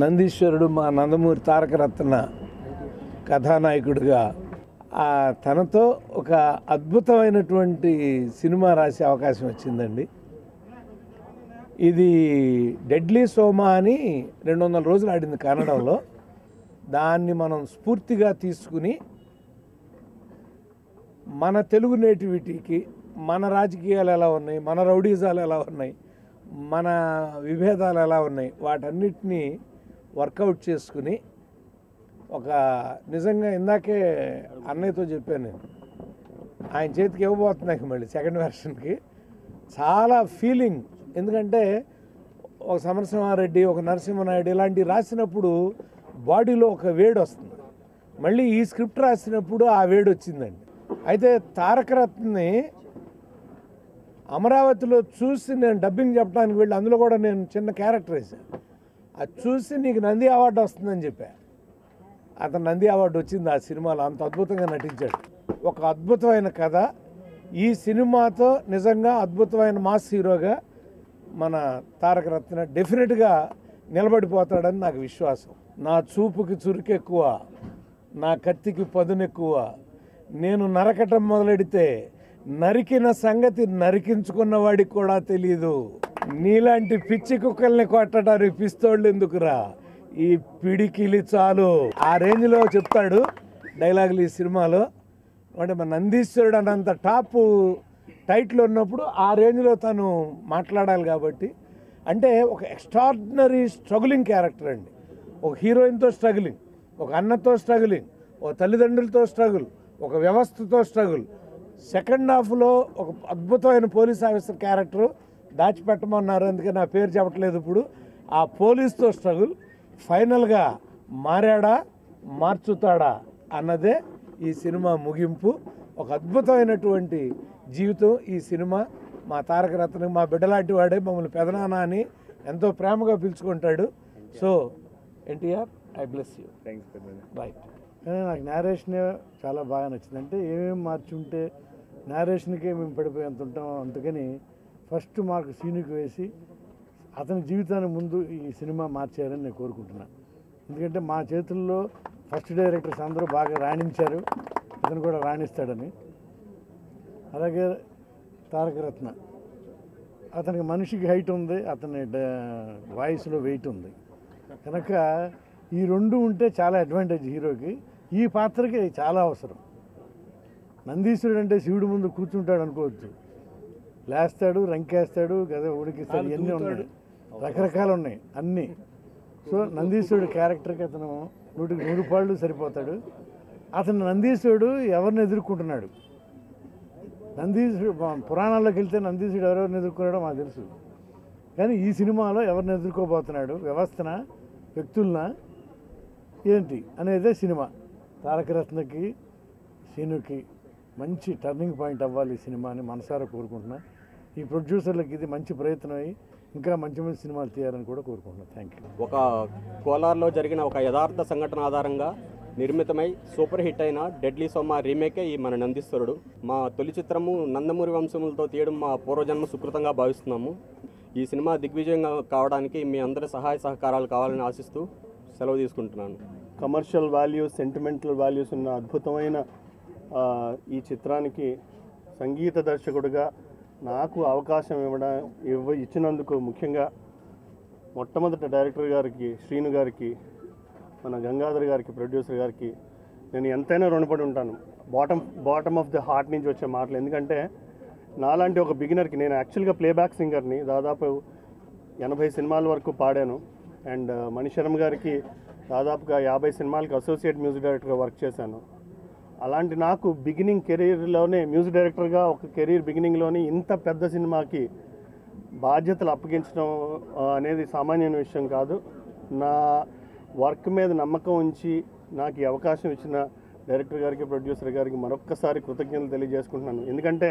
నందీశ్వరుడు మా నందమూరి తారక రత్న కథానాయకుడిగా తనతో ఒక అద్భుతమైనటువంటి సినిమా రాసే అవకాశం వచ్చిందండి. ఇది డెడ్లీ సోమా అని 200 రోజులు ఆడింది కన్నడంలో. దాన్ని మనం స్ఫూర్తిగా తీసుకుని మన తెలుగు నేటివిటీకి, మన రాజకీయాలు ఎలా ఉన్నాయి, మన రౌడీజాలు ఎలా ఉన్నాయి, మన విభేదాలు ఎలా ఉన్నాయి, వాటన్నిటినీ వర్కౌట్ చేసుకుని ఒక నిజంగా ఇందాకే అన్నయ్యతో చెప్పాను నేను, ఆయన చేతికి ఇవ్వబోతున్నాయి మళ్ళీ సెకండ్ వెర్షన్కి. చాలా ఫీలింగ్, ఎందుకంటే ఒక సమరసింహారెడ్డి, ఒక నరసింహనాయుడు ఇలాంటివి రాసినప్పుడు బాడీలో ఒక వేడి వస్తుంది. మళ్ళీ ఈ స్క్రిప్ట్ రాసినప్పుడు ఆ వేడి వచ్చిందండి. అయితే తారకరత్ని అమరావతిలో చూసి నేను డబ్బింగ్ చెప్పడానికి వెళ్ళి అందులో కూడా నేను చిన్న క్యారెక్టర్ వేసాను. అది చూసి నీకు నంది అవార్డు వస్తుందని చెప్పా. అతను నంది అవార్డు వచ్చింది ఆ సినిమాలో, అంత అద్భుతంగా నటించాడు. ఒక అద్భుతమైన కథ. ఈ సినిమాతో నిజంగా అద్భుతమైన మాస్ హీరోగా మన తారకరత్న డెఫినెట్గా నిలబడిపోతాడని నాకు విశ్వాసం. నా చూపుకి చురుకెక్కువ, నా కత్తికి పదునెక్కువ, నేను నరకటం మొదలెడితే నరికిన సంగతి నరికించుకున్న వాడికి కూడా తెలీదు. నీలాంటి పిచ్చి కుక్కల్ని కొట్టడానికి పిస్తోళ్ళు ఎందుకురా, ఈ పిడికిలి చాలు. ఆ రేంజ్లో చెప్తాడు డైలాగులు ఈ సినిమాలో. అంటే మన నందీశ్వరుడు అన్నంత టాప్ టైటిల్ ఉన్నప్పుడు ఆ రేంజ్లో తను మాట్లాడాలి కాబట్టి. అంటే ఒక ఎక్స్ట్రాడినరీ స్ట్రగులింగ్ క్యారెక్టర్ అండి. ఒక హీరోయిన్తో స్ట్రగులింగ్, ఒక అన్నతో స్ట్రగులింగ్, ఒక తల్లిదండ్రులతో స్ట్రగుల్, ఒక వ్యవస్థతో స్ట్రగుల్. సెకండ్ హాఫ్లో ఒక అద్భుతమైన పోలీస్ ఆఫీసర్ క్యారెక్టరు దాచిపెట్టమన్నారు, అందుకే నా పేరు చెప్పట్లేదు ఇప్పుడు. ఆ పోలీస్తో స్ట్రగుల్, ఫైనల్గా మారాడా మార్చుతాడా అన్నదే ఈ సినిమా ముగింపు. ఒక అద్భుతమైనటువంటి జీవితం ఈ సినిమా. మా తారక రత్న మా బిడ్డలాంటి వాడే, మమ్మల్ని పెదనాన్న అని ఎంతో ప్రేమగా పిలుచుకుంటాడు. So NTR, I bless you. Right. కానీ నాకు నేరేషనే చాలా బాగా నచ్చింది. అంటే ఏమేమి మార్చుంటే నేరేషన్కే మేము పడిపోయేంత ఉంటాం. అందుకని ఫస్ట్ మార్క్ సీనుకి వేసి అతని జీవితాన్ని ముందు ఈ సినిమా మార్చేయాలని నేను కోరుకుంటున్నాను. ఎందుకంటే మా చేతుల్లో ఫస్ట్ డైరెక్టర్స్ అందరూ బాగా రాణించారు, అతను కూడా రాణిస్తాడని. అలాగే తారకరత్న, అతనికి మనిషికి హైట్ ఉంది, అతని వాయిస్లో వెయిట్ ఉంది. కనుక ఈ రెండు ఉంటే చాలా అడ్వాంటేజ్ హీరోకి. ఈ పాత్రకి చాలా అవసరం. నందీశ్వరుడు అంటే శివుడి ముందు కూర్చుంటాడు అనుకోవచ్చు, లేస్తాడు, రంకేస్తాడు, గద ఉడికిస్తాడు, ఇవన్నీ ఉన్నాయి, రకరకాలు ఉన్నాయి అన్నీ. సో నందీశ్వరుడు క్యారెక్టర్కి అతను 100 పాళ్ళు సరిపోతాడు. అతను నందీశ్వరుడు ఎవరిని ఎదుర్కొంటున్నాడు, నందీశ్వరుడు పురాణాల్లోకి వెళ్తే నందీశ్వరుడు ఎవరెవరిని ఎదుర్కొన్నాడో మాకు తెలుసు. కానీ ఈ సినిమాలో ఎవరిని ఎదుర్కోబోతున్నాడు, వ్యవస్థన, వ్యక్తులన, ఏంటి అనేదే సినిమా. తారకరత్నకి, సీనుకి మంచి టర్నింగ్ పాయింట్ అవ్వాలి ఈ సినిమా అని మనసారా కోరుకుంటున్నా. ఈ ప్రొడ్యూసర్లకి ఇది మంచి ప్రయత్నం అయ్యి ఇంకా మంచి మంచి సినిమాలు తీయాలని కూడా కోరుకుంటున్నాను. Thank you. ఒక కోలార్లో జరిగిన ఒక యథార్థ సంఘటన ఆధారంగా నిర్మితమై సూపర్ హిట్ అయిన డెడ్లీ సోమా రీమేకే ఈ మన నందీశ్వరుడు. మా తొలి చిత్రము నందమూరి వంశములతో తీయడం మా పూర్వజన్మ సుకృతంగా భావిస్తున్నాము. ఈ సినిమా దిగ్విజయం కావడానికి మీ అందరి సహాయ సహకారాలు కావాలని ఆశిస్తూ సెలవు తీసుకుంటున్నాను. కమర్షియల్ వాల్యూస్, సెంటిమెంటల్ వాల్యూస్ ఉన్న అద్భుతమైన ఈ చిత్రానికి సంగీత దర్శకుడిగా నాకు అవకాశం ఇచ్చినందుకు ముఖ్యంగా మొట్టమొదట డైరెక్టర్ గారికి, శ్రీను గారికి, మన గంగాధర్ గారికి, ప్రొడ్యూసర్ గారికి నేను ఎంతైనా రుణపడి ఉంటాను. బాటమ్ ఆఫ్ ది హార్ట్ నుంచి వచ్చే మాటలు. ఎందుకంటే నాలాంటి ఒక బిగినర్కి, నేను యాక్చువల్గా ప్లేబ్యాక్ సింగర్ని, దాదాపు 80 సినిమాల వరకు పాడాను. అండ్ మణిశర్మ గారికి దాదాపుగా 50 సినిమాలకి అసోసియేట్ మ్యూజిక్ డైరెక్టర్గా వర్క్ చేశాను. అలాంటి నాకు బిగినింగ్ కెరీర్లోనే, మ్యూజిక్ డైరెక్టర్గా ఒక కెరీర్ బిగినింగ్లోనే ఇంత పెద్ద సినిమాకి బాధ్యతలు అప్పగించడం అనేది సామాన్యమైన విషయం కాదు. నా వర్క్ మీద నమ్మకం ఉంచి నాకు ఈ అవకాశం ఇచ్చిన డైరెక్టర్ గారికి, ప్రొడ్యూసర్ గారికి మరొక్కసారి కృతజ్ఞతలు తెలియజేసుకుంటున్నాను. ఎందుకంటే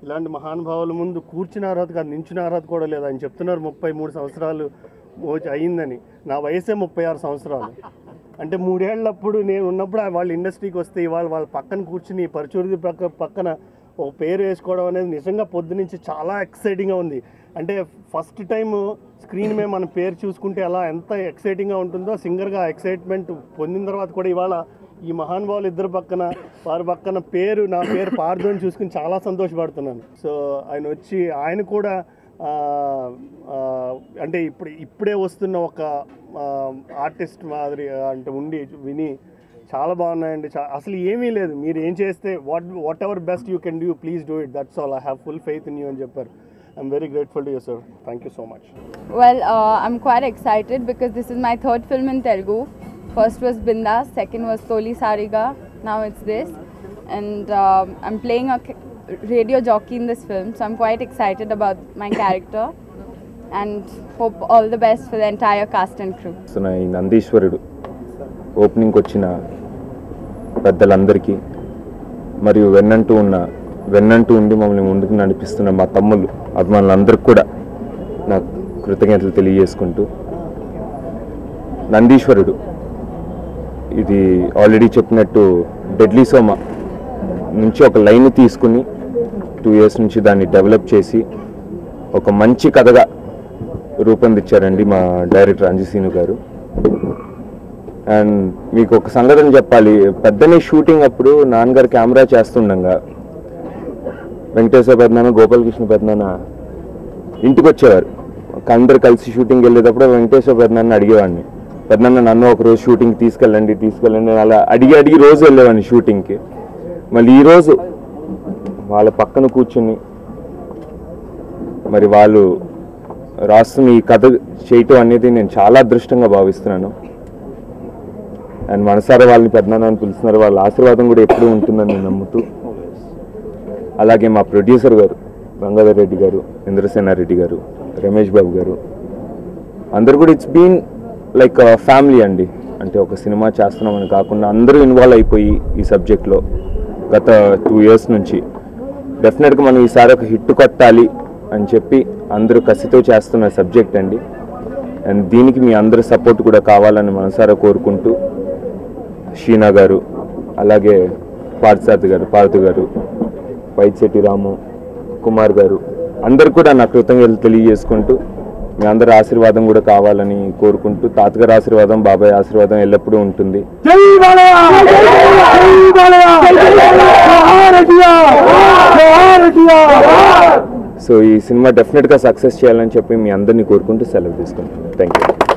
ఇలాంటి మహానుభావుల ముందు కూర్చున్న అర్హత కాదు, నించున్న అర్హత కూడా లేదు. ఆయన చెప్తున్నారు 33 సంవత్సరాలు అయ్యిందని. నా వయసే 36 సంవత్సరాలు. అంటే 3 ఏళ్ళప్పుడు నేను ఉన్నప్పుడు వాళ్ళు ఇండస్ట్రీకి వస్తే ఇవాళ వాళ్ళ పక్కన కూర్చుని పరచూరి పక్కన ఒక పేరు వేసుకోవడం అనేది నిజంగా పొద్దునుంచి చాలా ఎక్సైటింగ్గా ఉంది. అంటే ఫస్ట్ టైం స్క్రీన్ మీద మన పేరు చూసుకుంటే అలా ఎంత ఎక్సైటింగ్గా ఉంటుందో సింగర్గా ఎక్సైట్మెంట్ పొందిన తర్వాత కూడా ఇవాళ ఈ మహానుభావులు ఇద్దరు పక్కన వారి పక్కన నా పేరు పార్దు అని చూసుకుని చాలా సంతోషపడుతున్నాను. సో ఆయన వచ్చి ఆయన కూడా అంటే ఇప్పుడే వస్తున్న ఒక ఆర్టిస్ట్ మాదిరి అంటే ఉండి విని చాలా బాగున్నాయండి. అసలు ఏమీ లేదు, మీరు ఏం చేస్తే what ever best you can do, please do it, that's all, I have full faith in you అని చెప్పారు. I'm very grateful to you, sir. Thank you so much. Well, I'm quite excited because this is my third film in Telugu. First was Bindas, second was Toli Sariga, now it's this. And I'm playing a radio jockey in this film, so I'm quite excited about my character and hope all the best for the entire cast and crew. So, ఈ నందీశ్వరుడు ఓపెనింగ్కి వచ్చిన పెద్దలందరికీ మరియు వెన్నంటూ ఉండి మమ్మల్ని ముందుకు నడిపిస్తున్న మా తమ్ముళ్ళు అభిమానులందరికీ కూడా నాకు కృతజ్ఞతలు తెలియజేసుకుంటూ, నందీశ్వరుడు ఇది ఆల్రెడీ చెప్పినట్టు డెడ్లీ సోమ నుంచి ఒక లైన్ తీసుకుని 2 years నుంచి దాన్ని డెవలప్ చేసి ఒక మంచి కథగా రూపొందించారండి మా డైరెక్టర్ అంజసీను గారు. అండ్ మీకు ఒక సంఘటన చెప్పాలి, పెద్దనే షూటింగ్ అప్పుడు నాన్నగారు కెమెరా చేస్తుండగా వెంకటేశ్వర పెద్దనాన్న, గోపాలకృష్ణ పెద్దనాన్న ఇంటికి వచ్చేవారు. అందరు కలిసి షూటింగ్కి వెళ్ళేటప్పుడు వెంకటేశ్వర పెద్దనాన్న అడిగేవాడిని, పెద్దనాన్న నన్ను ఒకరోజు షూటింగ్కి తీసుకెళ్ళండి అలా అడిగి రోజు వెళ్ళేవాడిని షూటింగ్కి. మళ్ళీ ఈరోజు వాళ్ళ పక్కన కూర్చుని మరి వాళ్ళు రాస్తున్న ఈ కథ చేయటం అనేది నేను చాలా అదృష్టంగా భావిస్తున్నాను. అండ్ మనసారా వాళ్ళని పెద్దనాన్న అని పిలుస్తున్నారు, వాళ్ళ ఆశీర్వాదం కూడా ఎప్పుడూ ఉంటుందని నేను నమ్ముతూ, అలాగే మా ప్రొడ్యూసర్ గారు గంగాధర్ రెడ్డి గారు, ఇంద్రసేనారెడ్డి గారు, రమేష్ బాబు గారు అందరు కూడా ఇట్స్ బీన్ లైక్ ఫ్యామిలీ అండి. అంటే ఒక సినిమా చేస్తున్నామని కాకుండా అందరూ ఇన్వాల్వ్ అయిపోయి ఈ సబ్జెక్ట్లో గత 2 years నుంచి డెఫినెట్గా మనం ఈసారి ఒక హిట్ కొట్టాలి అని చెప్పి అందరూ కసితో చేస్తున్న సబ్జెక్ట్ అండి. అండ్ దీనికి మీ అందరి సపోర్ట్ కూడా కావాలని మనసారా కోరుకుంటూ, షీనా గారు, అలాగే పార్థు గారు, వైద్యశెట్టి రాము, కుమార్ గారు అందరు కూడా నా కృతజ్ఞతలు తెలియజేసుకుంటూ, మీ అందరి ఆశీర్వాదం కూడా కావాలని కోరుకుంటూ, తాతగారి ఆశీర్వాదం, బాబాయ్ ఆశీర్వాదం ఎల్లప్పుడూ ఉంటుంది. సో ఈ సినిమా డెఫినెట్గా సక్సెస్ చేయాలని చెప్పి మీ అందరినీ కోరుకుంటూ సెలవు తీసుకుంటాను. Thank you.